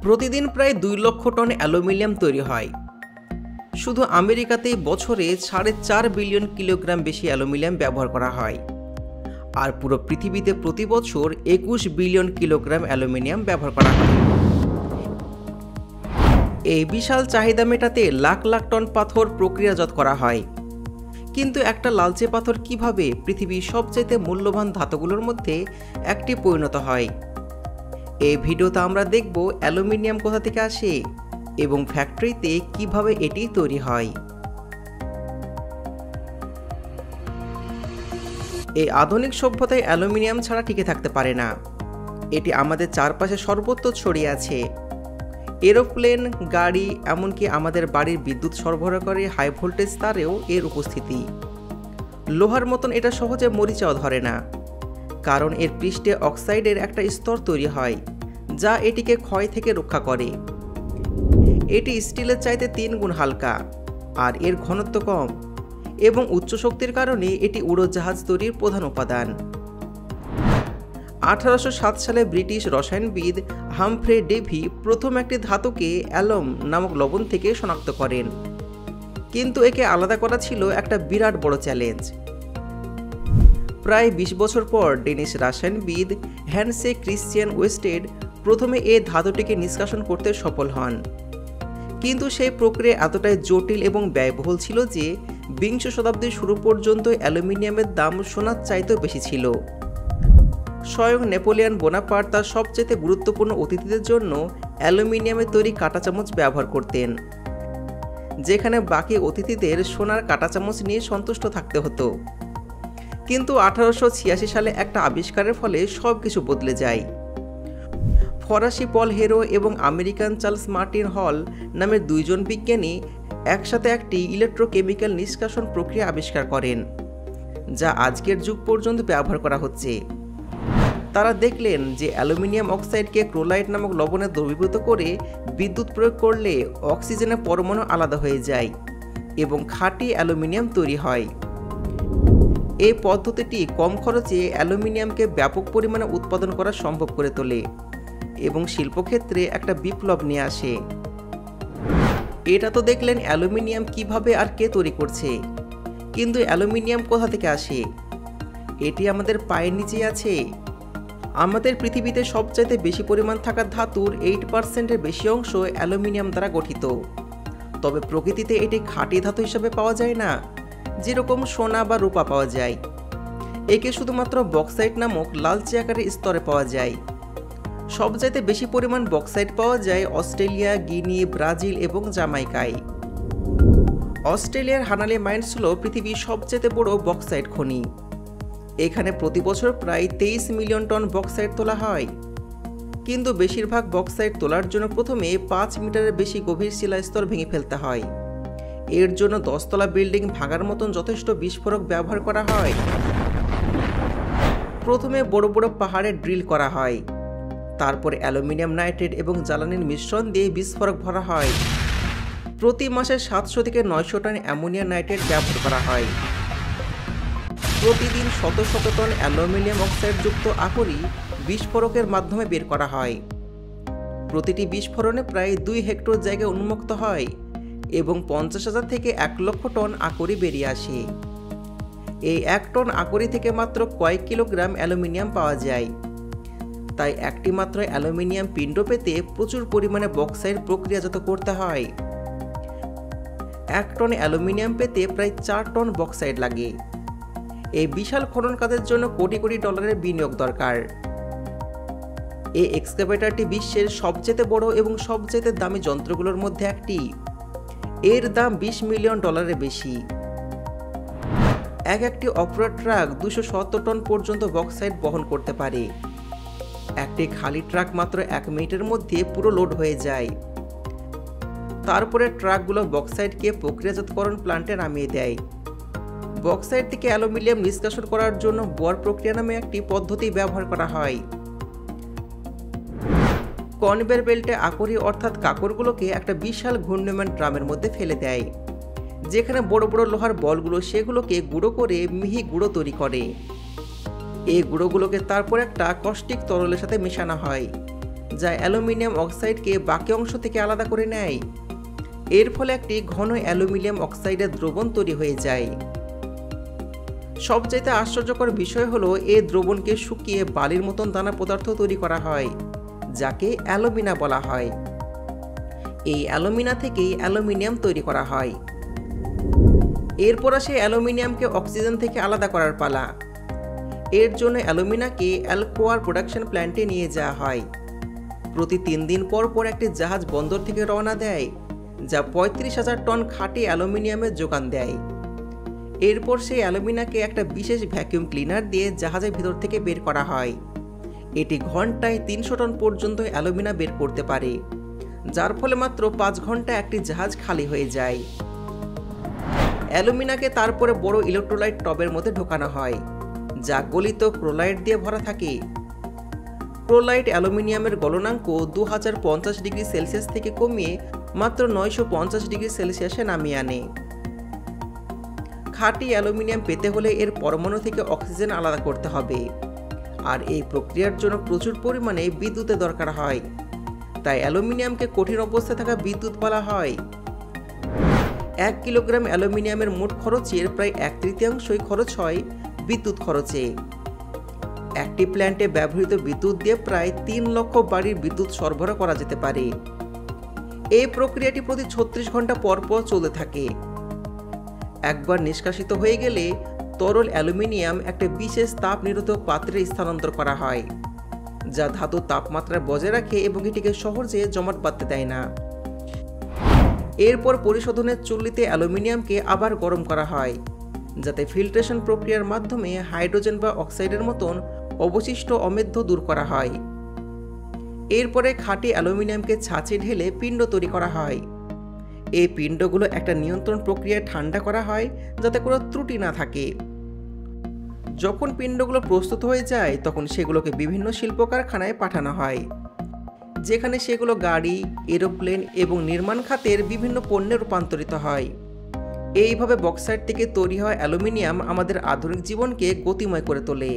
প্রতিদিন প্রায় 2 লক্ষ টন অ্যালুমিনিয়াম তৈরি হয়। শুধু আমেরিকাতেই বছরে 4.5 বিলিয়ন কিলোগ্রাম বেশি অ্যালুমিনিয়াম ব্যবহার করা হয়। আর পুরো পৃথিবীতে প্রতি বছর 21 বিলিয়ন কিলোগ্রাম অ্যালুমিনিয়াম ব্যবহার করা হয়। এই বিশাল চাহিদা মেটাতে লাখ লাখ টন পাথর প্রক্রিয়াজাত করা হয়। কিন্তু একটা লালচে পাথর কিভাবে পৃথিবীর সবচেয়ে মূল্যবান ধাতুগুলোর মধ্যে একটি পরিণত হয়? এই ভিডিওতে আমরা দেখব অ্যালুমিনিয়াম কোথা থেকে আসে এবং ফ্যাক্টরিতে কিভাবে এটি তৈরি হয়। এই আধুনিক সভ্যতায় অ্যালুমিনিয়াম ছাড়া টিকে থাকতে পারে না। এটি আমাদের চারপাশে সর্বত্র ছড়িয়ে আছে। এরোপ্লেন, গাড়ি, এমনকি আমাদের বাড়ির বিদ্যুৎ সরবরাহকারী হাই ভোল্টেজ তারেও এর উপস্থিতি। লোহার মতন এটা সহজে মরিচাও ধরে না, কারণ এর পৃষ্ঠে অক্সাইডের একটা স্তর তৈরি হয় যা এটিকে ক্ষয় থেকে রক্ষা করে। এটি স্টিলের চাইতে 3 গুণ হালকা, আর এর ঘনত্ব কম এবং উচ্চ শক্তির কারণে এটি উড়োজাহাজ তৈরির প্রধান উপাদান। 1807 সালে ব্রিটিশ রসায়নবিদ হামফ্রে ডেভি প্রথম একটি ধাতুকে অ্যালম নামক লবণ থেকে শনাক্ত করেন, কিন্তু একে আলাদা করা ছিল একটা বিরাট বড় চ্যালেঞ্জ। প্রায় 20 বছর পর ডেনিশ রসায়নবিদ হ্যান্সে ক্রিশ্চিয়ান ওয়েস্টেড প্রথমে এই ধাতুটিকে নিষ্কাশন করতে সফল হন, কিন্তু সেই প্রক্রিয়া এতটাই জটিল এবং ব্যয়বহুল ছিল যে 20 শতাব্দীর শুরু পর্যন্ত অ্যালুমিনিয়ামের দাম সোনার চাইতেও বেশি ছিল। স্বয়ং নেপোলিয়ন বোনাপার্ট তার সবচেয়ে গুরুত্বপূর্ণ অতিথিদের জন্য অ্যালুমিনিয়ামের তৈরি কাঁটা চামচ ব্যবহার করতেন, যেখানে বাকি অতিথিদের সোনার কাঁটা চামচ নিয়ে সন্তুষ্ট থাকতে হতো। কিন্তু 1886 সালে একটা আবিষ্কারের ফলে সব কিছু বদলে যায়। ফরাসি পল হেরো এবং আমেরিকান চার্লস মার্টিন হল নামের 2 জন বিজ্ঞানী একসাথে একটি ইলেকট্রোকেমিক্যাল নিষ্কাশন প্রক্রিয়া আবিষ্কার করেন, যা আজকের যুগ পর্যন্ত ব্যবহার করা হচ্ছে। তারা দেখলেন যে অ্যালুমিনিয়াম অক্সাইডকে ক্লোরাইড নামক লবণে দ্রবীভূত করে বিদ্যুৎ প্রয়োগ করলে অক্সিজেনের পরমাণু আলাদা হয়ে যায় এবং খাঁটি অ্যালুমিনিয়াম তৈরি হয়। এই পদ্ধতিটি কম খরচে অ্যালুমিনিয়ামকে ব্যাপক পরিমাণে উৎপাদন করা সম্ভব করে তোলে এবং শিল্পক্ষেত্রে একটা বিপ্লব নিয়ে আসে। এটা তো দেখলেন অ্যালুমিনিয়াম কিভাবে আর কে তৈরি করছে, কিন্তু অ্যালুমিনিয়াম কোথা থেকে আসে? এটি আমাদের পায়ের নিচে আছে। আমাদের পৃথিবীতে সবচাইতে বেশি পরিমাণ থাকা ধাতুর 8%-এর বেশি অংশ অ্যালুমিনিয়াম দ্বারা গঠিত। তবে প্রকৃতিতে এটি খাঁটি ধাতু হিসেবে পাওয়া যায় না, যেরকম সোনা বা রূপা পাওয়া যায়। একে শুধুমাত্র বক্সাইট নামক লালচে আকারের স্তরে পাওয়া যায়। সবচাইতে বেশি পরিমাণ বক্সাইট পাওয়া যায় অস্ট্রেলিয়া, গিনি, ব্রাজিল এবং জামাইকায়। অস্ট্রেলিয়ার হানালে মাইন্স হল পৃথিবীর সবচেয়ে বড় বক্সাইট খনি। এখানে প্রতি বছর প্রায় 23 মিলিয়ন টন বক্সাইট তোলা হয়, কিন্তু বেশিরভাগ বক্সাইট তোলার জন্য প্রথমে 5 মিটারের বেশি গভীর শিলাস্তর ভেঙে ফেলতে হয়। এর জন্য 10 তলা বিল্ডিং ভাঙার মতন যথেষ্ট বিস্ফোরক ব্যবহার করা হয়। প্রথমে বড় বড় পাহাড়ে ড্রিল করা হয়, তারপরে অ্যালুমিনিয়াম নাইট্রেট এবং জ্বালানির মিশ্রণ দিয়ে বিস্ফোরক ভরা হয়। প্রতি মাসে 700 থেকে 900 টন অ্যামোনিয়াম নাইট্রেট ব্যবহার করা হয়। প্রতিদিন শত শত টন অ্যালুমিনিয়াম অক্সাইড যুক্ত আকরি বিস্ফোরকের মাধ্যমে বের করা হয়। প্রতিটি বিস্ফোরণে প্রায় 2 হেক্টর জায়গায় উন্মুক্ত হয় এবং 50,000 থেকে 1 লক্ষ টন আকরি বেরিয়ে আসে। এই 1 টন আকরি থেকে মাত্র কয়েক কিলোগ্রাম অ্যালুমিনিয়াম পাওয়া যায়। তাই একটি মাত্র অ্যালুমিনিয়াম পিণ্ড পেতে প্রচুর পরিমাণে বক্সাইট প্রক্রিয়াজাত করতে হয়। 1 টন অ্যালুমিনিয়াম পেতে প্রায় 4 টন বক্সাইট লাগে। এই বিশাল খনন কাজের জন্য কোটি কোটি ডলারের বিনিয়োগ দরকার। এই এক্সকাভেটরটি বিশ্বের সবচেয়ে বড় এবং সবচেয়ে দামি যন্ত্রগুলোর মধ্যে একটি। এর দাম $20 মিলিয়ন বেশি। একটি অফরোড ট্রাক 270 টন পর্যন্ত বক্সাইট বহন করতে পারে। একটি খালি ট্রাক মাত্র 1 মিনিটের মধ্যে পুরো লোড হয়ে যায়। তারপরে ট্রাকগুলো বক্সাইটকে প্রক্রিয়াজাতকরণ প্ল্যান্টে নামিয়ে দেয়। বক্সাইট থেকে অ্যালুমিনিয়াম নিষ্কাশন করার জন্য বোর প্রক্রিয়া নামে একটি পদ্ধতি ব্যবহার করা হয়। কনভেয়ার বেল্টে আকরি অর্থাৎ কাকরগুলোকে একটা বিশাল ঘূর্ণায়মান ড্রামের মধ্যে ফেলে দেয়, যেখানে বড় বড় লোহার বলগুলো সেগুলোকে গুঁড়ো করে মিহি গুঁড়ো তৈরি করে। এই গুঁড়োগুলোকে তারপর একটা কষ্টিক তরলের সাথে মেশানো হয় যা অ্যালুমিনিয়াম অক্সাইডকে বাকি অংশ থেকে আলাদা করে নেয়। এর ফলে একটি ঘন অ্যালুমিনিয়াম অক্সাইডের দ্রবণ তৈরি হয়ে যায়। সবচাইতে আশ্চর্যকর বিষয় হলো এই দ্রবণকে শুকিয়ে বালির মতন দানা পদার্থ তৈরি করা হয়, যাকে অ্যালুমিনা বলা হয়। এই অ্যালুমিনা থেকেই অ্যালুমিনিয়াম তৈরি করা হয়। এরপর আসে অ্যালুমিনিয়ামকে অক্সিজেন থেকে আলাদা করার পালা। এর জন্য অ্যালুমিনাকে অ্যালকোয়ার প্রোডাকশন প্ল্যান্টে নিয়ে যাওয়া হয়। প্রতি 3 দিন পর পর একটি জাহাজ বন্দর থেকে রওনা দেয়, যা 35,000 টন খাঁটি অ্যালুমিনিয়ামের যোগান দেয়। এরপর সেই অ্যালুমিনাকে একটা বিশেষ ভ্যাকুয়াম ক্লিনার দিয়ে জাহাজের ভিতর থেকে বের করা হয়। এটি ঘন্টায় 300 টন পর্যন্ত অ্যালুমিনা বের করতে পারে, যার ফলে মাত্র 5 ঘন্টা একটি জাহাজ খালি হয়ে যায়। অ্যালুমিনাকে তারপরে বড় ইলেকট্রোলাইট টবের মধ্যে ঢোকানো হয়, যা গলিত ক্রোলাইট দিয়ে ভরা থাকে। ক্রোলাইট অ্যালুমিনিয়ামের গলনাঙ্ক 2050 ডিগ্রি সেলসিয়াস থেকে কমিয়ে মাত্র 950 ডিগ্রি সেলসিয়াসে নামিয়ে আনে। খাঁটি অ্যালুমিনিয়াম পেতে হলে এর পরমাণু থেকে অক্সিজেন আলাদা করতে হবে, আর এই প্রক্রিয়ার জন্য প্রচুর পরিমাণে বিদ্যুতের দরকার হয়। তাই অ্যালুমিনিয়ামকে কঠিন অবস্থায় থাকা বিদ্যুৎ বলা হয়। 1 কিলোগ্রাম অ্যালুমিনিয়ামের মোট খরচের প্রায় 1/3 খরচ হয় বিদ্যুৎ খরচে। একটি প্ল্যান্টে ব্যবহৃত বিদ্যুৎ দিয়ে প্রায় 3 লক্ষ বাড়ির বিদ্যুৎ সরবরাহ করা যেতে পারে। এই প্রক্রিয়াটি প্রতি 36 ঘন্টা পর পর চলতে থাকে। একবার নিষ্কাশিত হয়ে গেলে তরল অ্যালুমিনিয়াম একটা বিশেষ তাপ নিরোধক পাত্রে স্থানান্তর করা হয়, যা ধাতুর তাপমাত্রা বজায় রাখে এবং এটিকে সহজে জমাট বাঁধতে দেয় না। এরপর পরিশোধনের চুল্লিতে অ্যালুমিনিয়ামকে আবার গরম করা হয়, যাতে ফিল্ট্রেশন প্রক্রিয়ার মাধ্যমে হাইড্রোজেন বা অক্সাইডের মতন অবশিষ্ট অমেধ্য দূর করা হয়। এরপরে খাঁটি অ্যালুমিনিয়ামকে ছাঁচে ঢেলে পিণ্ড তৈরি করা হয়। এই পিণ্ডগুলো একটা নিয়ন্ত্রণ প্রক্রিয়ায় ঠান্ডা করা হয়, যাতে কোনো ত্রুটি না থাকে। যখন পিণ্ডগুলো প্রস্তুত হয়ে যায়, তখন সেগুলোকে বিভিন্ন শিল্প কারখানায় পাঠানো হয়, যেখানে সেগুলো গাড়ি, এরোপ্লেন এবং নির্মাণ খাতের বিভিন্ন পণ্যে রূপান্তরিত হয়। এইভাবে বক্সাইট থেকে তৈরি হয় অ্যালুমিনিয়াম আমাদের আধুনিক জীবনকে গতিময় করে তোলে।